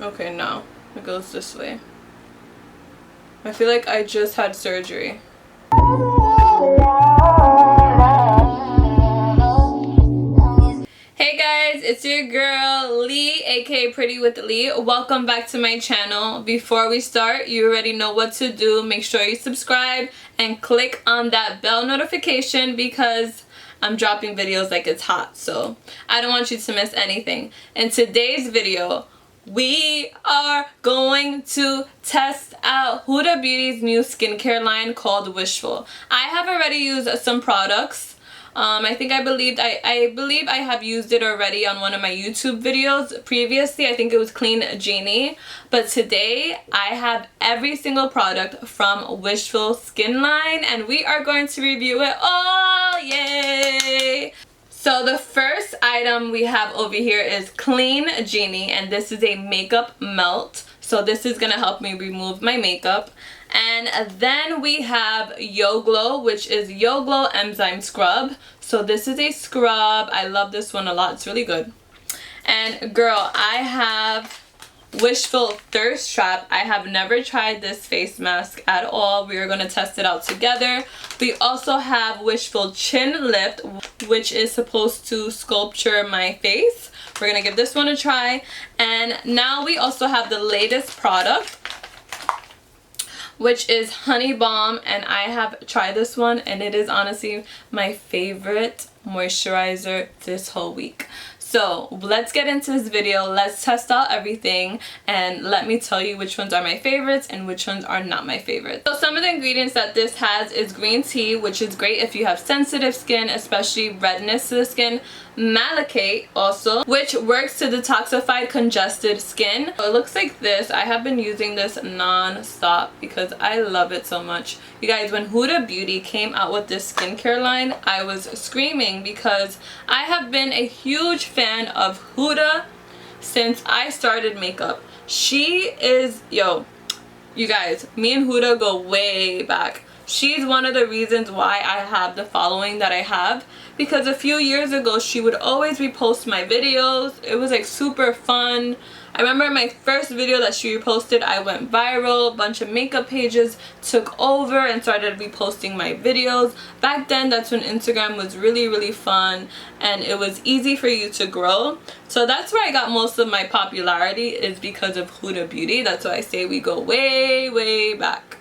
Okay, no. It goes this way. I feel like I just had surgery. Hey guys, it's your girl Lee, aka Pretty with Lee. Welcome back to my channel. Before we start, you already know what to do. Make sure you subscribe and click on that bell notification because I'm dropping videos like it's hot. So I don't want you to miss anything. In today's video, we are going to test out Huda Beauty's new skincare line called Wishful. I have already used some products. I believe I have used it already on one of my YouTube videos previously. I think it was Clean Genie. But today I have every single product from Wishful Skin line and we are going to review it all. Yay! So the first item we have over here is Clean Genie, and this is a makeup melt. So this is gonna help me remove my makeup. And then we have Yo Glow, which is Yo Glow Enzyme Scrub. So this is a scrub. I love this one a lot. It's really good. And girl, I have Wishful Thirst Trap. I have never tried this face mask at all. We are going to test it out together. We also have Wishful Chin Lift, which is supposed to sculpture my face. We're going to give this one a try. And now we also have the latest product, which is Honey Balm, and I have tried this one and it is honestly my favorite moisturizer this whole week. So let's get into this video. Let's test out everything and let me tell you which ones are my favorites and which ones are not my favorites. So some of the ingredients that this has is green tea, which is great if you have sensitive skin, especially redness to the skin. Malachite also, which works to detoxify congested skin. So it looks like this. I have been using this non-stop because I love it so much. You guys, when Huda Beauty came out with this skincare line, I was screaming because I have been a huge fan of Huda since I started makeup. She is, yo, you guys, me and Huda go way back. She's one of the reasons why I have the following that I have, because a few years ago she would always repost my videos. It was like super fun. I remember my first video that she reposted, I went viral. A bunch of makeup pages took over and started reposting my videos. Back then, that's when Instagram was really fun and it was easy for you to grow. So that's where I got most of my popularity, is because of Huda Beauty. That's why I say we go way back.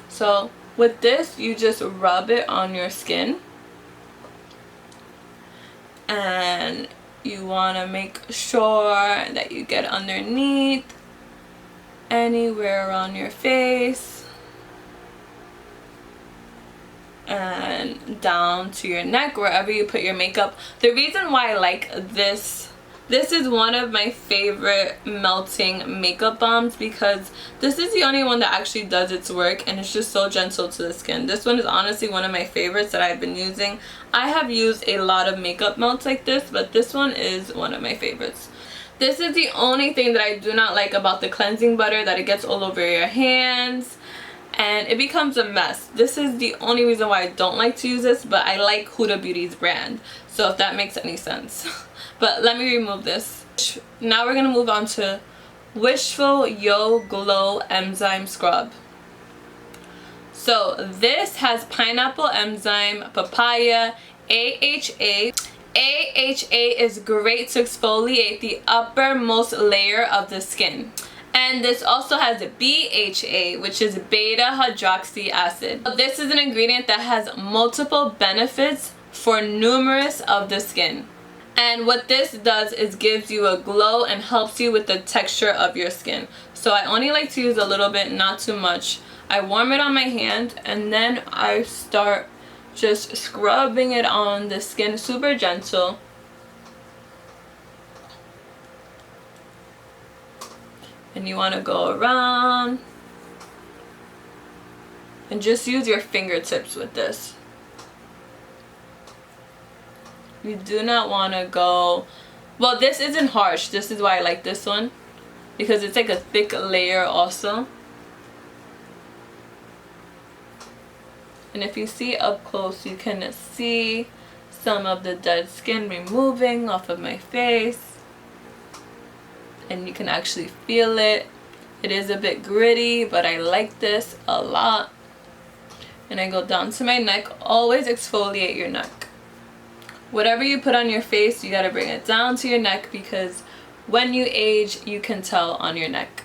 So with this, you just rub it on your skin and you want to make sure that you get underneath, anywhere around your face, and down to your neck, wherever you put your makeup. The reason why I like this is one of my favorite melting makeup balms because this is the only one that actually does its work and it's just so gentle to the skin. This one is honestly one of my favorites that I've been using. I have used a lot of makeup melts like this, but this one is one of my favorites. This is the only thing that I do not like about the cleansing butter, that it gets all over your hands and it becomes a mess. This is the only reason why I don't like to use this, but I like Huda Beauty's brand, so if that makes any sense. But let me remove this. Now we're going to move on to Wishful Yo Glow Enzyme Scrub. So this has pineapple enzyme, papaya, AHA. AHA is great to exfoliate the uppermost layer of the skin. And this also has BHA, which is beta hydroxy acid. This is an ingredient that has multiple benefits for numerous of the skin. And what this does is gives you a glow and helps you with the texture of your skin. So I only like to use a little bit, not too much. I warm it on my hand and then I start just scrubbing it on the skin, super gentle. And you want to go around and just use your fingertips with this. You do not want to go, well, this isn't harsh. This is why I like this one, because it's like a thick layer also. And if you see up close, you can see some of the dead skin removing off of my face. and you can actually feel it. It is a bit gritty, but I like this a lot. And I go down to my neck. Always exfoliate your neck. Whatever you put on your face, you gotta bring it down to your neck, because when you age, you can tell on your neck.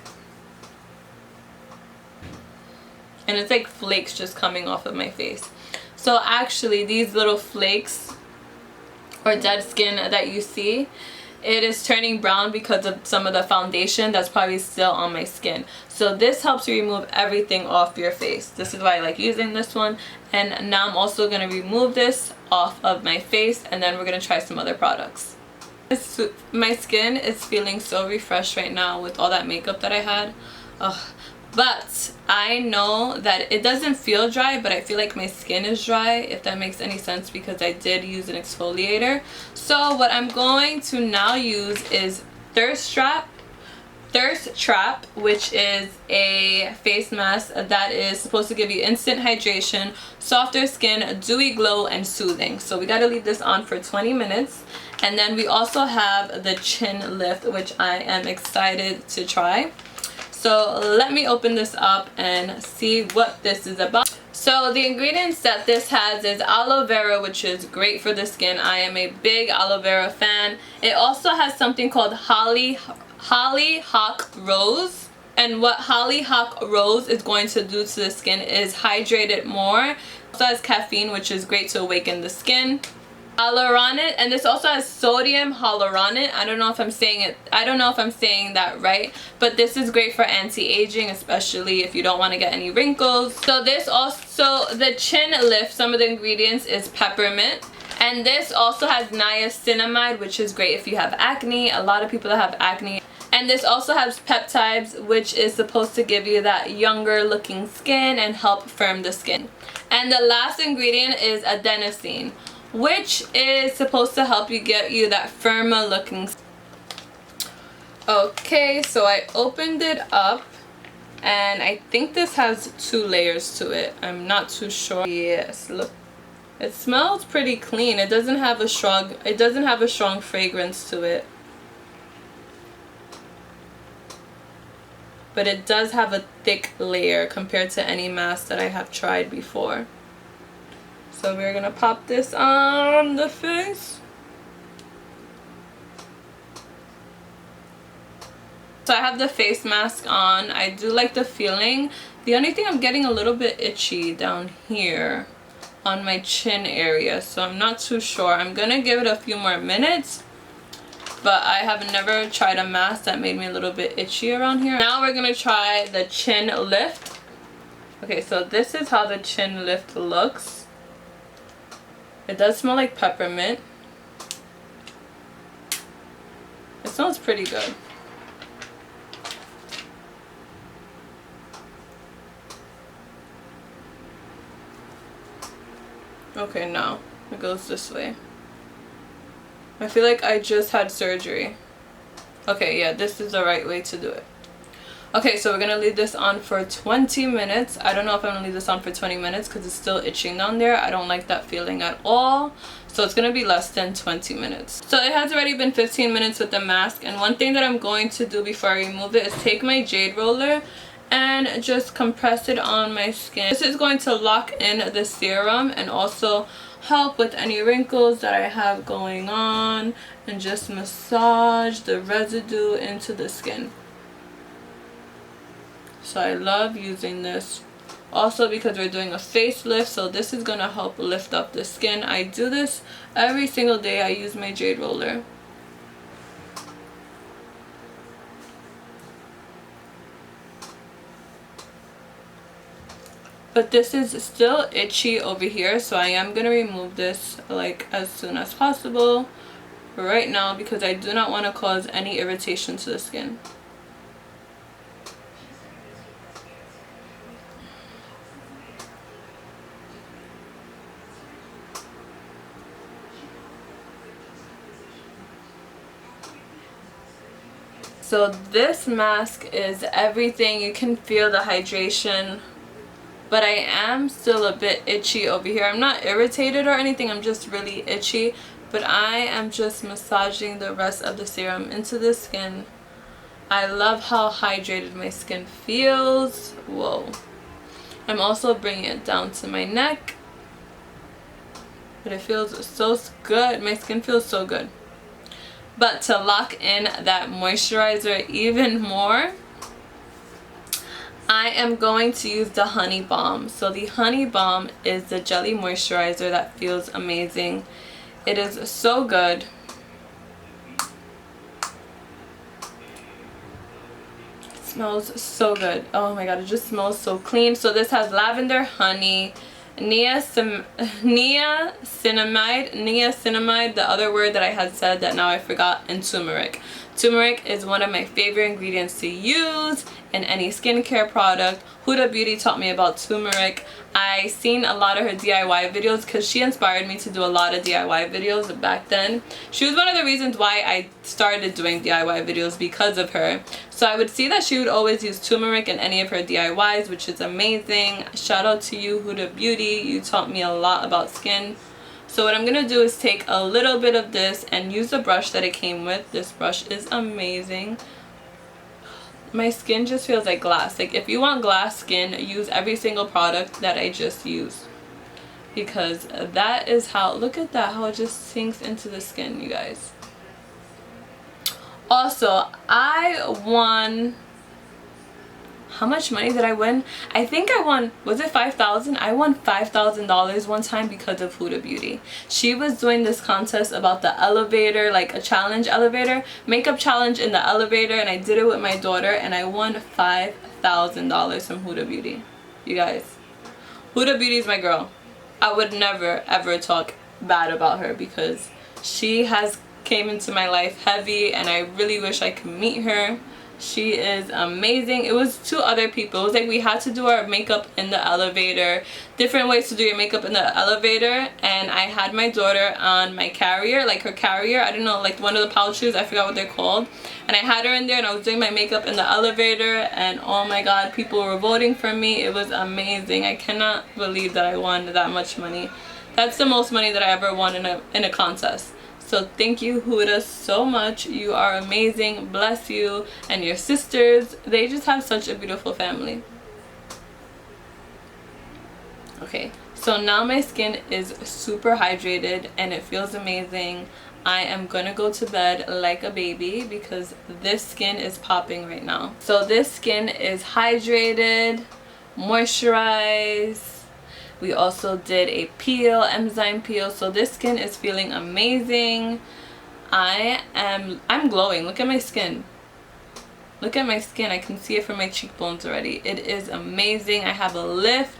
And it's like flakes just coming off of my face. So actually, these little flakes or dead skin that you see, it is turning brown because of some of the foundation that's probably still on my skin. So this helps you remove everything off your face. This is why I like using this one. And now I'm also going to remove this off of my face, and then we're going to try some other products. My skin is feeling so refreshed right now with all that makeup that I had. Ugh. But I know that it doesn't feel dry, but I feel like my skin is dry, if that makes any sense, because I did use an exfoliator. So what I'm going to now use is Thirst Trap, which is a face mask that is supposed to give you instant hydration, softer skin, dewy glow, and soothing. So we got to leave this on for 20 minutes. And then we also have the Chin Lift, which I am excited to try. So let me open this up and see what this is about. So the ingredients that this has is aloe vera, which is great for the skin. I am a big aloe vera fan. It also has something called hollyhock rose. And what hollyhock rose is going to do to the skin is hydrate it more. It also has caffeine, which is great to awaken the skin. Hyaluronic, and this also has sodium hyaluronic. I don't know if I'm saying that right, but this is great for anti-aging, especially if you don't want to get any wrinkles. So this also, the Chin Lift, some of the ingredients is peppermint, and this also has niacinamide, which is great if you have acne. A lot of people that have acne. And this also has peptides, which is supposed to give you that younger looking skin and help firm the skin. And the last ingredient is adenosine, which is supposed to help you get you that firmer looking. Okay, so I opened it up, and I think this has 2 layers to it. I'm not too sure. Yes, look, it smells pretty clean. It doesn't have a strong fragrance to it, but it does have a thick layer compared to any mask that I have tried before. So we're gonna pop this on the face. So I have the face mask on. I do like the feeling. The only thing, I'm getting a little bit itchy down here on my chin area, so I'm not too sure. I'm gonna give it a few more minutes, but I have never tried a mask that made me a little bit itchy around here. Now we're gonna try the Chin Lift. Okay, so this is how the Chin Lift looks. It does smell like peppermint. It smells pretty good. Okay, now it goes this way. I feel like I just had surgery. Okay, yeah, this is the right way to do it. Okay, so we're gonna leave this on for 20 minutes. I don't know if I'm gonna leave this on for 20 minutes because it's still itching down there. I don't like that feeling at all. So it's gonna be less than 20 minutes. So it has already been 15 minutes with the mask. And one thing that I'm going to do before I remove it is take my jade roller and just compress it on my skin. This is going to lock in the serum and also help with any wrinkles that I have going on, and just massage the residue into the skin. So I love using this also because we're doing a facelift, so this is going to help lift up the skin. I do this every single day. I use my jade roller. But this is still itchy over here, so I am going to remove this like as soon as possible right now because I do not want to cause any irritation to the skin. So this mask is everything. You can feel the hydration, but I am still a bit itchy over here. I'm not irritated or anything, I'm just really itchy, but I am just massaging the rest of the serum into the skin I love how hydrated my skin feels. Whoa. I'm also bringing it down to my neck. But it feels so good. My skin feels so good. But to lock in that moisturizer even more, I am going to use the Honey Balm. So the Honey Balm is the jelly moisturizer that feels amazing. It is so good. It smells so good. Oh my god, it just smells so clean. So this has lavender, honey, niacinamide, the other word that I had said that now I forgot, and turmeric. Turmeric is one of my favorite ingredients to use in any skincare product. Huda Beauty taught me about turmeric. I seen a lot of her DIY videos because she inspired me to do a lot of DIY videos back then. She was one of the reasons why I started doing DIY videos, because of her. So I would see that she would always use turmeric in any of her DIYs, which is amazing. Shout out to you, Huda Beauty. You taught me a lot about skin. So what I'm going to do is take a little bit of this and use the brush that it came with. This brush is amazing. My skin just feels like glass. Like, if you want glass skin, use every single product that I just used. Because that is how, look at that, how it just sinks into the skin, you guys. Also, I won, how much money did I win? I think I won, was it $5,000? I won $5,000 one time because of Huda Beauty. She was doing this contest about the elevator, like a challenge elevator, makeup challenge in the elevator, and I did it with my daughter, and I won $5,000 from Huda Beauty. You guys, Huda Beauty is my girl. I would never ever talk bad about her because she has came into my life heavy, and I really wish I could meet her. She is amazing. It was two other people. It was like we had to do our makeup in the elevator, different ways to do your makeup in the elevator, and I had my daughter on my carrier, like her carrier, I don't know, like one of the pouches, I forgot what they're called, and I had her in there and I was doing my makeup in the elevator, and oh my god, people were voting for me. It was amazing. I cannot believe that I won that much money. That's the most money that I ever won in a contest. So thank you, Huda, so much. You are amazing. Bless you and your sisters. They just have such a beautiful family. Okay, so now my skin is super hydrated and it feels amazing. I am gonna go to bed like a baby because this skin is popping right now. So this skin is hydrated, moisturized. We also did a peel, enzyme peel, so this skin is feeling amazing. I'm glowing. Look at my skin. Look at my skin. I can see it from my cheekbones already. It is amazing. I have a lift.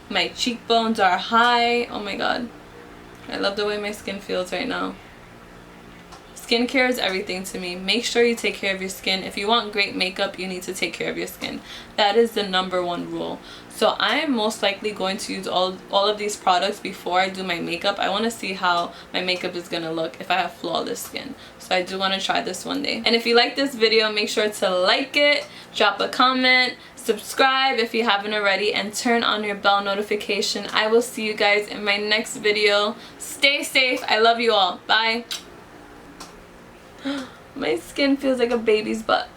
My cheekbones are high. Oh my god. I love the way my skin feels right now. Skincare is everything to me. Make sure you take care of your skin. If you want great makeup, you need to take care of your skin. That is the #1 rule. So I am most likely going to use all of these products before I do my makeup. I want to see how my makeup is going to look if I have flawless skin. So I do want to try this one day. And if you like this video, make sure to like it, drop a comment, subscribe if you haven't already, and turn on your bell notification. I will see you guys in my next video. Stay safe. I love you all. Bye. My skin feels like a baby's butt.